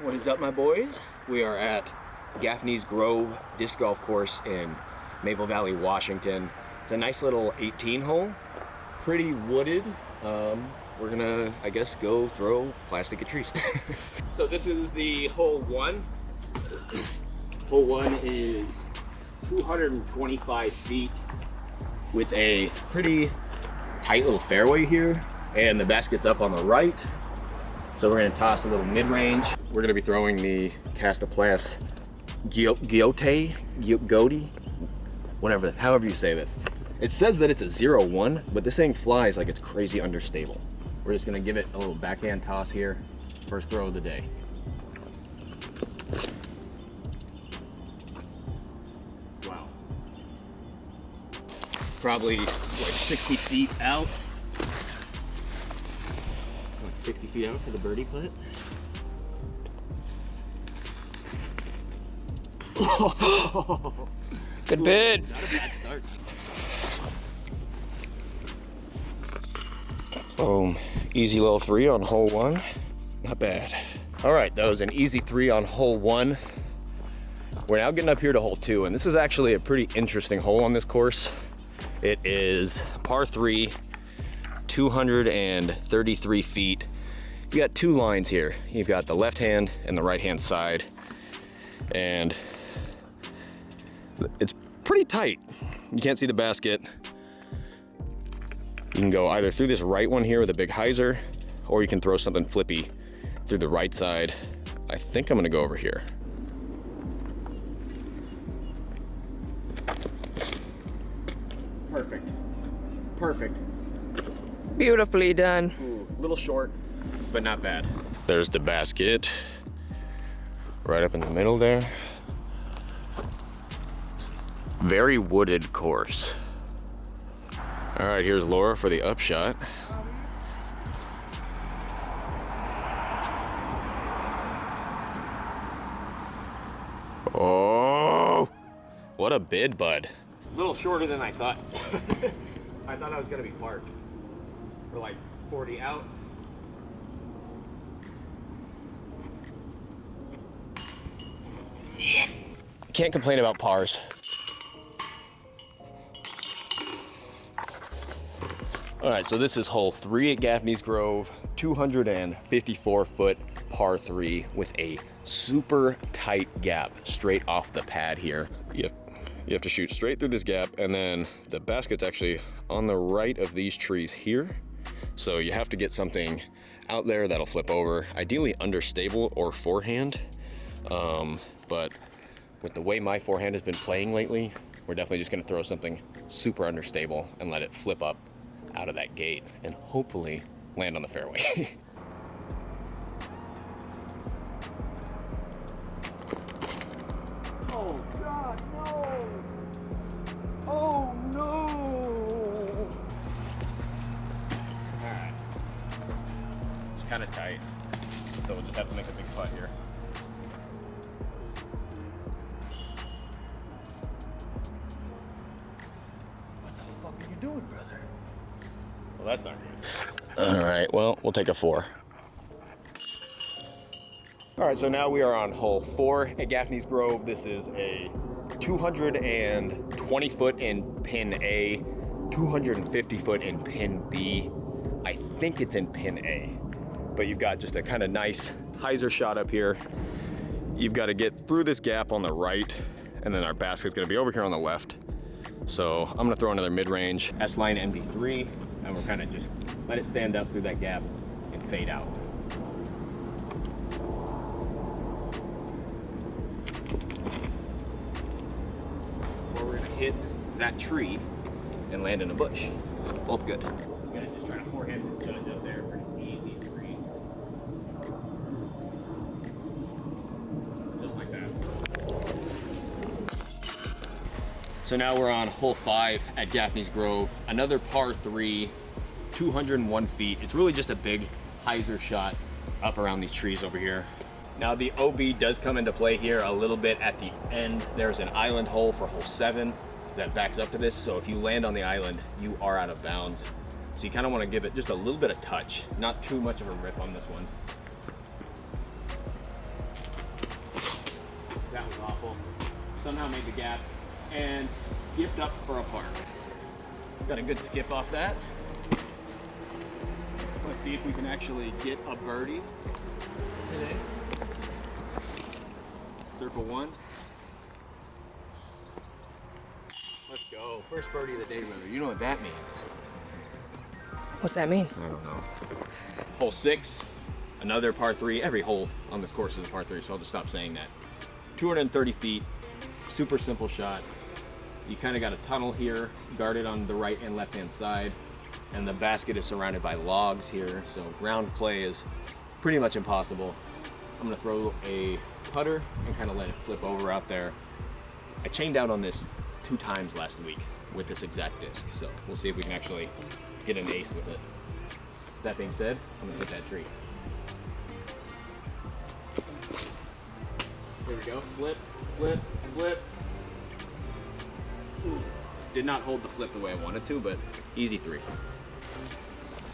What is up, my boys? We are at Gaffney's Grove Disc Golf Course in Maple Valley, Washington. It's a nice little 18 hole, pretty wooded. We're gonna, I guess, go throw plastic at trees. So this is the hole one. Hole one is 225 feet with a pretty tight little fairway here, and the basket's up on the right. So we're gonna toss a little mid-range. We're gonna be throwing the Castaplas Goatee, whatever, however you say this. It says that it's a 0-1, but this thing flies like it's crazy understable. We're just gonna give it a little backhand toss here. First throw of the day. Wow. Probably like 60 feet out. 60 feet out for the birdie putt. Good bid. Not a bad start. Boom. Easy little 3 on hole 1. Not bad. All right, that was an easy 3 on hole 1. We're now getting up here to hole 2, and this is actually a pretty interesting hole on this course. It is par 3, 233 feet. You got 2 lines here. You've got the left hand and the right hand side, and it's pretty tight. You can't see the basket. You can go either through this right one here with a big hyzer, or you can throw something flippy through the right side. I think I'm gonna go over here. Perfect. Perfect. Beautifully done. Ooh, a little short, but not bad. There's the basket, right up in the middle there. Very wooded course. All right, here's Laura for the upshot. Oh, what a bid, bud. A little shorter than I thought. I thought I was gonna be parked for like 40 out. Can't complain about pars. All right, so this is hole 3 at Gaffney's Grove, 254-foot par 3 with a super tight gap straight off the pad here. You have to shoot straight through this gap, and then the basket's actually on the right of these trees here. So you have to get something out there that'll flip over, ideally understable or forehand. But with the way my forehand has been playing lately, we're definitely just gonna throw something super understable and let it flip up out of that gate and hopefully land on the fairway. Oh God, no! Oh no! All right, it's kind of tight, so we'll just have to make a big putt here. What the fuck are you doing, brother? Well, that's not good. All right, well, we'll take a 4. All right, so now we are on hole 4 at Gaffney's Grove. This is a 220 foot in pin A, 250 foot in pin B. I think it's in pin A, but you've got just a kind of nice hyzer shot up here. You've got to get through this gap on the right, and then our basket's gonna be over here on the left. So I'm gonna throw another mid-range S-line NB3, and we're kind of just let it stand up through that gap and fade out. Or we're gonna hit that tree and land in a bush. Both good. I'm gonna just try to forehand this judge up there for an easy 3. Just like that. So now we're on hole 5 at Gaffney's Grove. Another par 3, 201 feet. It's really just a big hyzer shot up around these trees over here. Now the OB does come into play here a little bit at the end. There's an island hole for hole 7 that backs up to this. So if you land on the island, you are out of bounds. So you kind of want to give it just a little bit of touch, not too much of a rip on this one. somehow made the gap and skipped up for a par. Got a good skip off that. Let's see if we can actually get a birdie today. Circle one. Let's go. First birdie of the day, brother. You know what that means. What's that mean? I don't know. Hole 6, another par 3. Every hole on this course is a par 3, so I'll just stop saying that. 230 feet, super simple shot. You kind of got a tunnel here, guarded on the right and left hand side, and the basket is surrounded by logs here, so ground play is pretty much impossible. I'm gonna throw a putter and kind of let it flip over out there. I chained out on this 2 times last week with this exact disc, so we'll see if we can actually get an ace with it. That being said, I'm gonna hit that tree. Here we go. Flip, flip, flip. Ooh. Did not hold the flip the way I wanted to, but easy 3.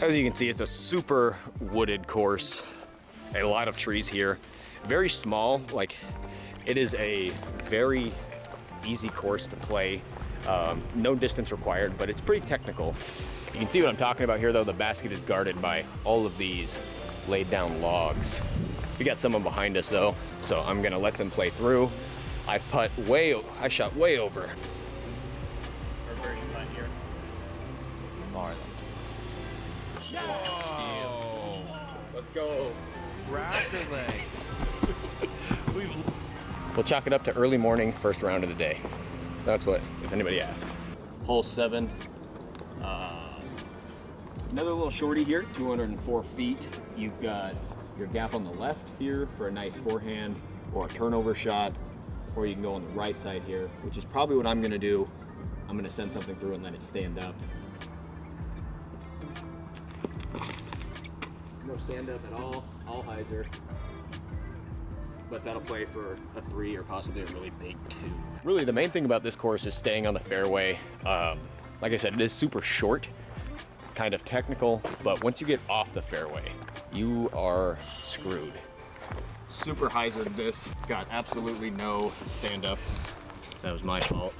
As you can see, it's a super wooded course. A lot of trees here. Very small, like it is a very easy course to play. No distance required, but it's pretty technical. You can see what I'm talking about here though. The basket is guarded by all of these laid down logs. We got someone behind us though, so I'm gonna let them play through. I shot way over. Or birdie putt here. All right, let's go. Grab the leg. We'll chalk it up to early morning, first round of the day. That's what, if anybody asks. Hole 7. Another little shorty here, 204 feet. You've got your gap on the left here for a nice forehand or a turnover shot, or you can go on the right side here, which is probably what I'm gonna do. I'm gonna send something through and let it stand up. No stand up at all hyzer. But that'll play for a 3 or possibly a really big 2. Really, the main thing about this course is staying on the fairway. Like I said, it is super short, kind of technical, but once you get off the fairway, you are screwed. Super hyzered this. Got absolutely no stand up. That was my fault.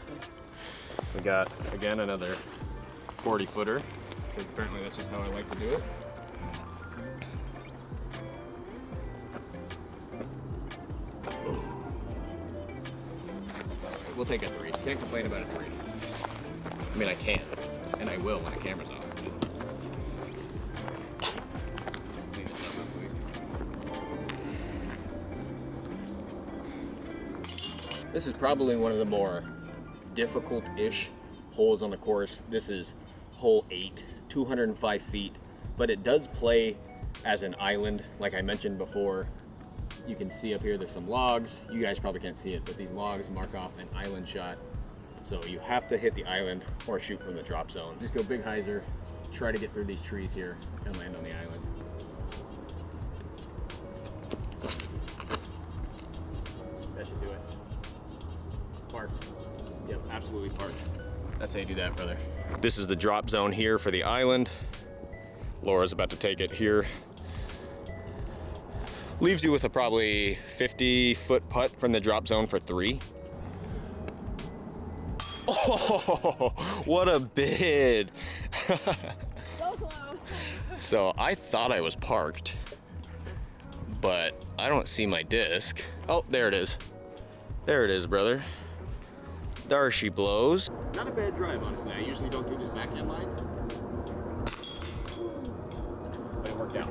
We got, again, another 40 footer, because apparently that's just how I like to do it. We'll take a 3. Can't complain about a 3. I mean, I can, and I will when the camera's off. Clean this up real quick. This is probably one of the more difficult-ish holes on the course. This is hole 8, 205 feet, but it does play as an island, like I mentioned before. You can see up here there's some logs. You guys probably can't see it, but these logs mark off an island shot. So you have to hit the island or shoot from the drop zone. Just go big hyzer, try to get through these trees here and land on the island. That should do it. Parked. Yep, absolutely parked. That's how you do that, brother. This is the drop zone here for the island. Laura's about to take it here. Leaves you with a probably 50-foot putt from the drop zone for 3. Oh, what a bid. So close. So I thought I was parked, but I don't see my disc. Oh, there it is. There it is, brother. There she blows. Not a bad drive, honestly. I usually don't do this backhand line, but it worked out.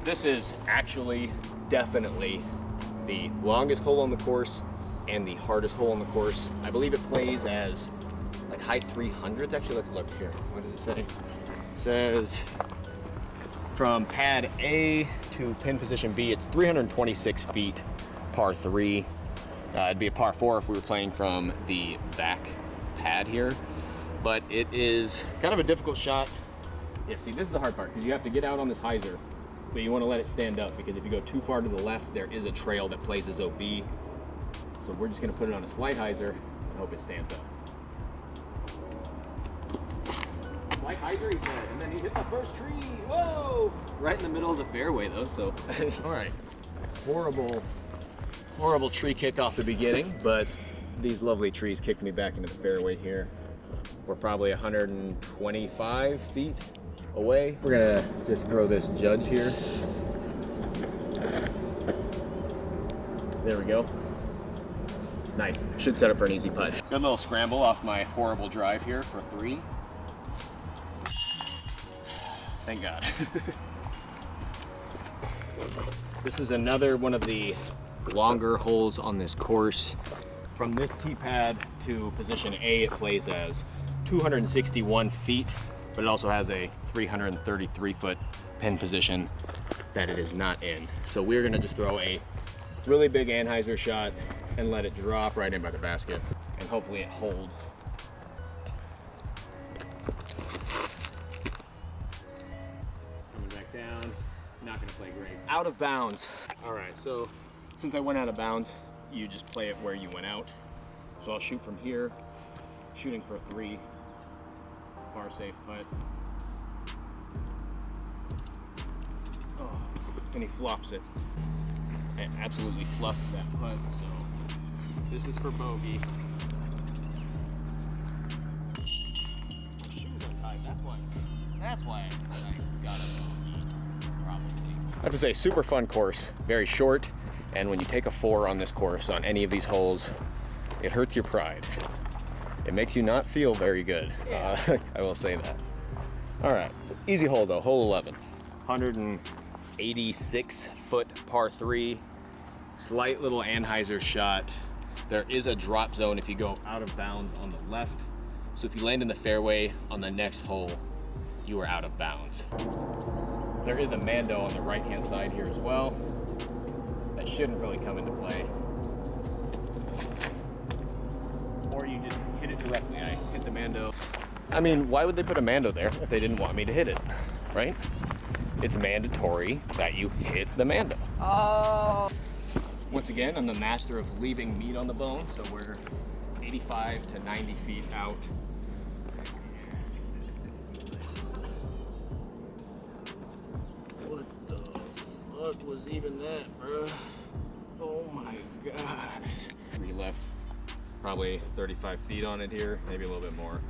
This is actually definitely the longest hole on the course and the hardest hole on the course. I believe it plays as like high 300s. Actually, let's look here. What does it say? It says from pad A to pin position B, it's 326 feet, par 3. It'd be a par 4 if we were playing from the back pad here. But it is kind of a difficult shot. Yeah, see, this is the hard part, because you have to get out on this hyzer, but you want to let it stand up, because if you go too far to the left, there is a trail that plays as OB. So we're just going to put it on a slight hyzer and hope it stands up. Slight hyzer, he said, and then he hit the first tree. Whoa! Right in the middle of the fairway, though, so. All right. Horrible tree kick off the beginning, but these lovely trees kicked me back into the fairway here. We're probably 125 feet away. We're gonna just throw this judge here. There we go. Nice. Should set up for an easy putt. Good little scramble off my horrible drive here for 3. Thank God. This is another one of the longer holes on this course. From this tee pad to position A, it plays as 261 feet, but it also has a 333 foot pin position that it is not in. So we're gonna just throw a really big anhyzer shot and let it drop right in by the basket, and hopefully it holds. Coming back down, not gonna play great. Out of bounds. All right, so since I went out of bounds, you just play it where you went out. So I'll shoot from here, shooting for 3, par safe putt. Oh, and he flops it. I absolutely fluffed that putt, so this is for bogey. My shoes are tied, that's why I got a bogey, probably. I have to say, super fun course, very short, and when you take a 4 on this course, on any of these holes, it hurts your pride. It makes you not feel very good. I will say that. All right, easy hole though, hole 11. 186 foot par 3, slight little anhyzer shot. There is a drop zone if you go out of bounds on the left. So if you land in the fairway on the next hole, you are out of bounds. There is a Mando on the right-hand side here as well. That shouldn't really come into play. Or you just hit it directly. I hit the Mando. I mean, why would they put a Mando there if they didn't want me to hit it, right? It's mandatory that you hit the Mando. Oh. Once again, I'm the master of leaving meat on the bone, so we're 85 to 90 feet out. What the fuck was even that, bruh? Oh my gosh. We left probably 35 feet on it here, maybe a little bit more.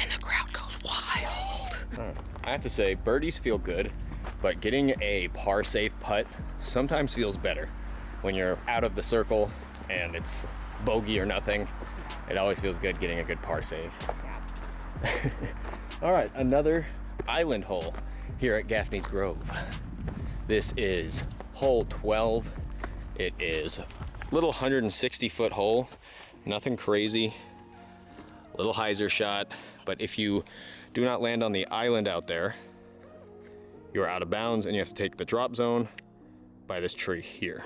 And the crowd goes wild. I have to say, birdies feel good, but getting a par safe putt sometimes feels better. When you're out of the circle and it's bogey or nothing, it always feels good getting a good par save. All right, another island hole here at Gaffney's Grove. This is hole 12. It is a little 160 foot hole, nothing crazy. Little hyzer shot, but if you do not land on the island out there, you're out of bounds and you have to take the drop zone by this tree here.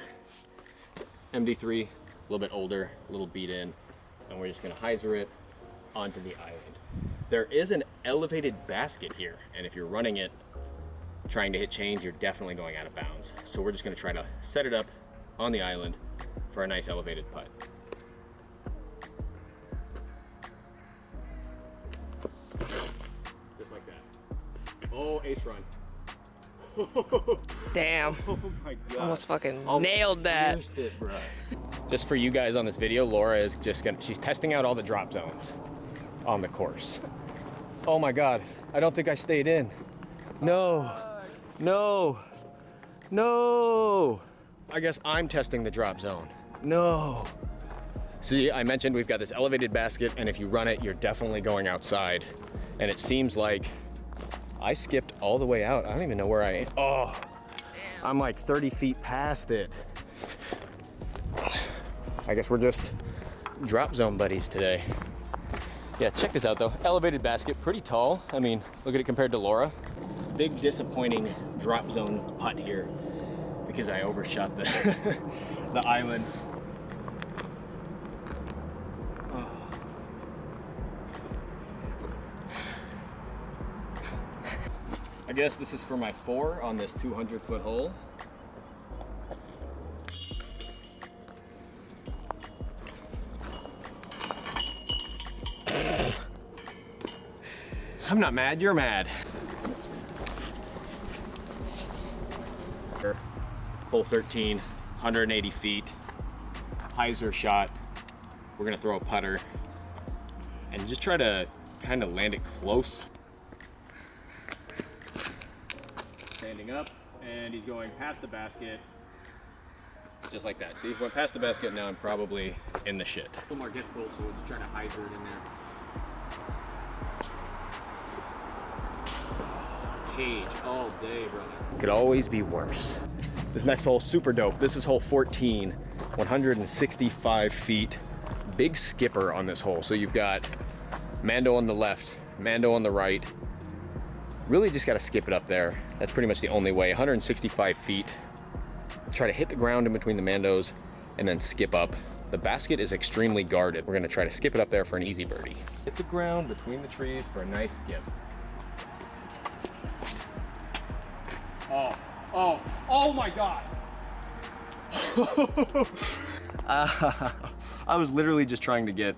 MD3, a little bit older, a little beat in, and we're just gonna hyzer it onto the island. There is an elevated basket here, and if you're running it, trying to hit chains, you're definitely going out of bounds. So we're just gonna try to set it up on the island for a nice elevated putt. Just like that. Oh, ace run. Damn. Oh my God. Almost fucking nailed that. Pierced it, bro. Just for you guys on this video, Laura is just she's testing out all the drop zones on the course. Oh my God, I don't think I stayed in. No, no, no. I guess I'm testing the drop zone. No. See, I mentioned we've got this elevated basket, and if you run it, you're definitely going outside. And it seems like I skipped all the way out. I don't even know where I am. Oh, I'm like 30 feet past it. I guess we're just drop zone buddies today. Yeah, check this out though. Elevated basket, pretty tall. I mean, look at it compared to Laura. Big disappointing drop zone putt here because I overshot the, the island. Oh. I guess this is for my 4 on this 200-foot hole. I'm not mad, you're mad. Hole 13, 180 feet, hyzer shot. We're gonna throw a putter and just try to kind of land it close. Standing up, and he's going past the basket. Just like that. See, went past the basket, now I'm probably in the shit. A little more difficult, so we'll just try to hyzer it in there. Cage all day, brother. Could always be worse. This next hole, super dope. This is hole 14, 165 feet. Big skipper on this hole. So you've got Mando on the left, Mando on the right. Really just got to skip it up there. That's pretty much the only way. 165 feet. Try to hit the ground in between the Mandos and then skip up. The basket is extremely guarded. We're gonna try to skip it up there for an easy birdie. Hit the ground between the trees for a nice skip. Oh my God. I was literally just trying to get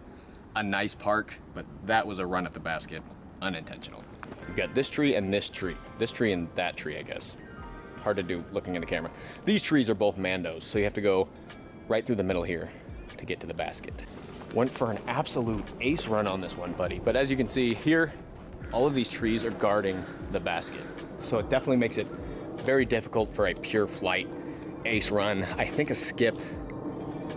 a nice park, but that was a run at the basket, unintentional. You've got this tree and this tree. This tree and that tree, I guess. Hard to do looking in the camera. These trees are both Mandos, so you have to go right through the middle here to get to the basket. Went for an absolute ace run on this one, buddy. But as you can see here, all of these trees are guarding the basket. So it definitely makes it very difficult for a pure flight ace run. I think a skip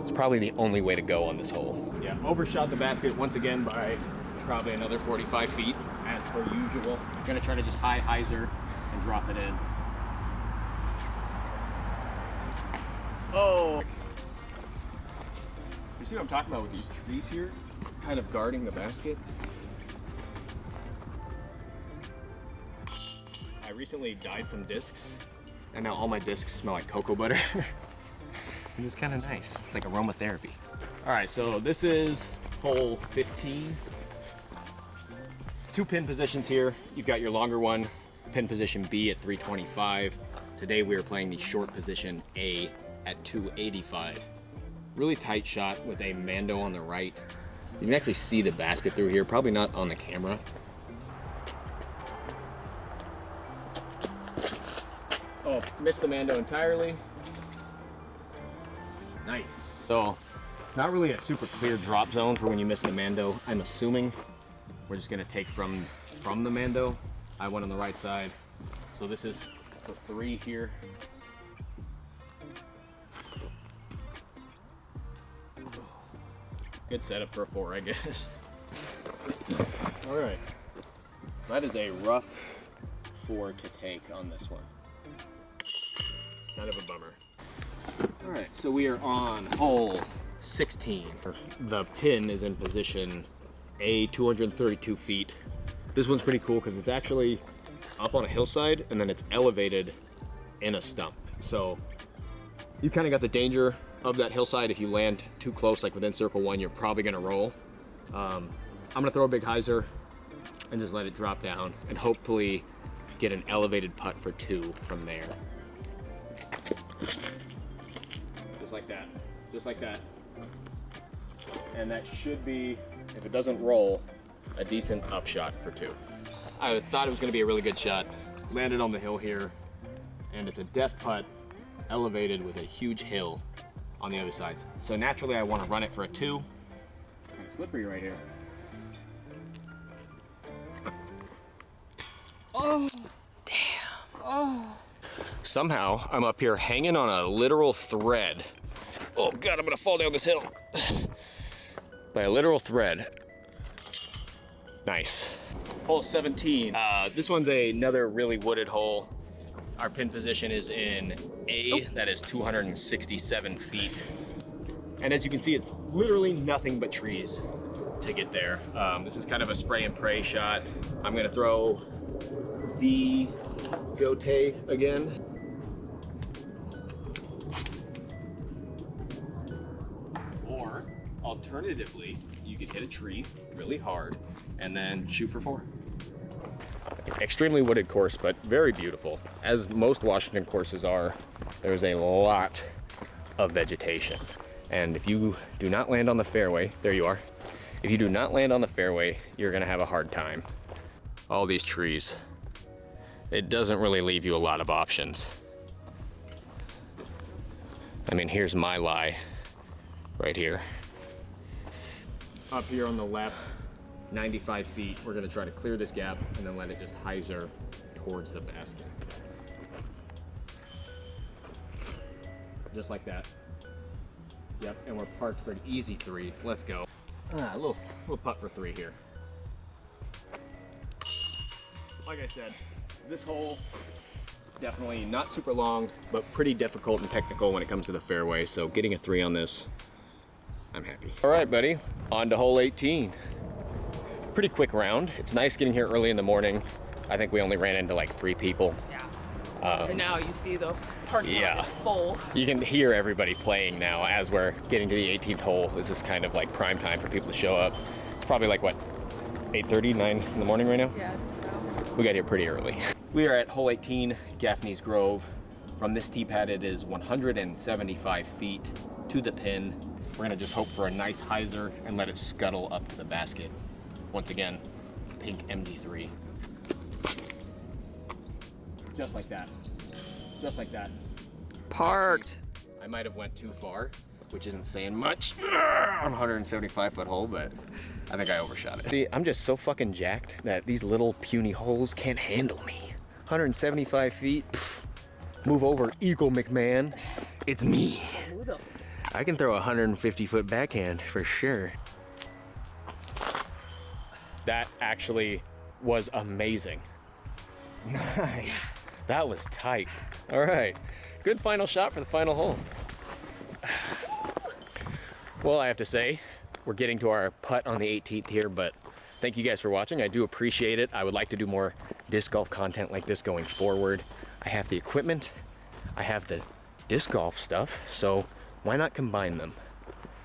is probably the only way to go on this hole. Yeah, overshot the basket once again by probably another 45 feet as per usual. Gonna try to just high hyzer and drop it in. Oh! You see what I'm talking about with these trees here? Kind of guarding the basket. I recently dyed some discs, and now all my discs smell like cocoa butter. Which is kind of nice. It's like aromatherapy. All right, so this is hole 15. 2 pin positions here. You've got your longer one, pin position B at 325. Today we are playing the short position A at 285. Really tight shot with a Mando on the right. You can actually see the basket through here, probably not on the camera. Oh, missed the Mando entirely. Nice. So, not really a super clear drop zone for when you miss the Mando. I'm assuming we're just gonna take from the Mando. I went on the right side. So this is the 3 here. Good setup for a 4, I guess. All right. That is a rough 4 to take on this one. Kind of a bummer. All right, so we are on hole 16. The pin is in position A, 232 feet. This one's pretty cool because it's actually up on a hillside and then it's elevated in a stump. So you kind of got the danger of that hillside. If you land too close, like within circle 1, you're probably gonna roll. I'm gonna throw a big hyzer and just let it drop down and hopefully get an elevated putt for 2 from there. Just like that, just like that. And that should be, if it doesn't roll, a decent upshot for 2. I thought it was gonna be a really good shot. Landed on the hill here, and it's a death putt elevated with a huge hill on the other side. So naturally I want to run it for a 2. Kind of slippery right here. Oh! Damn. Oh! Somehow I'm up here hanging on a literal thread. Oh God, I'm gonna fall down this hill. By a literal thread. Nice. Hole 17. This one's another really wooded hole. Our pin position is in A, that is 267 feet. And as you can see, it's literally nothing but trees to get there. This is kind of a spray and pray shot. I'm gonna throw the gote again. Or, alternatively, you could hit a tree really hard and then shoot for 4. Extremely wooded course, but very beautiful. As most Washington courses are, there's a lot of vegetation. And if you do not land on the fairway, there you are. If you do not land on the fairway, you're gonna have a hard time. All these trees. It doesn't really leave you a lot of options. I mean, here's my lie right here. Up here on the left, 95 feet, we're gonna try to clear this gap and then let it just hyzer towards the basket. Just like that. Yep, and we're parked for an easy 3. Let's go. A little putt for 3 here. Like I said, this hole, definitely not super long, but pretty difficult and technical when it comes to the fairway. So getting a 3 on this, I'm happy. All right, buddy, on to hole 18. Pretty quick round. It's nice getting here early in the morning. I think we only ran into like 3 people. Yeah. And now you see the parking lot is full. You can hear everybody playing now as we're getting to the 18th hole. This is kind of like prime time for people to show up. It's probably like what, 8:30, 9 in the morning right now? Yeah. We got here pretty early. We are at hole 18, Gaffney's Grove. From this tee pad, it is 175 feet to the pin. We're gonna just hope for a nice hyzer and let it scuttle up to the basket. Once again, pink MD3. Just like that. Just like that. Parked. Actually, I might have went too far, which isn't saying much on a 175-foot hole, but I think I overshot it. See, I'm just so fucking jacked that these little puny holes can't handle me. 175 feet, pff, move over, Eagle McMahon. It's me. I can throw a 150-foot backhand for sure. That actually was amazing. Nice. That was tight. All right, good final shot for the final hole. Well, I have to say, we're getting to our putt on the 18th here, but thank you guys for watching. I do appreciate it. I would like to do more disc golf content like this going forward. I have the equipment, I have the disc golf stuff, so why not combine them?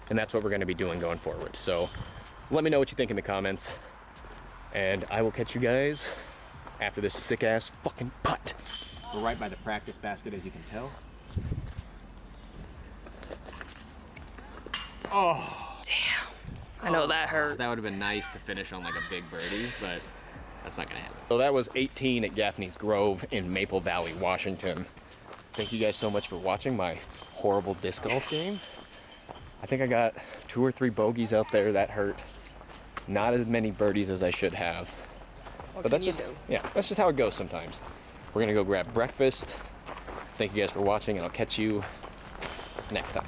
And that's what we're gonna be doing going forward. So let me know what you think in the comments, and I will catch you guys after this sick ass fucking putt. We're right by the practice basket, as you can tell. Oh. Damn. I know that hurt. That would have been nice to finish on like a big birdie, but that's not gonna happen. So that was 18 at Gaffney's Grove in Maple Valley, Washington. Thank you guys so much for watching my horrible disc golf game. I think I got 2 or 3 bogeys out there that hurt. Not as many birdies as I should have. But that's just, yeah, that's just how it goes sometimes. We're gonna go grab breakfast. Thank you guys for watching, and I'll catch you next time.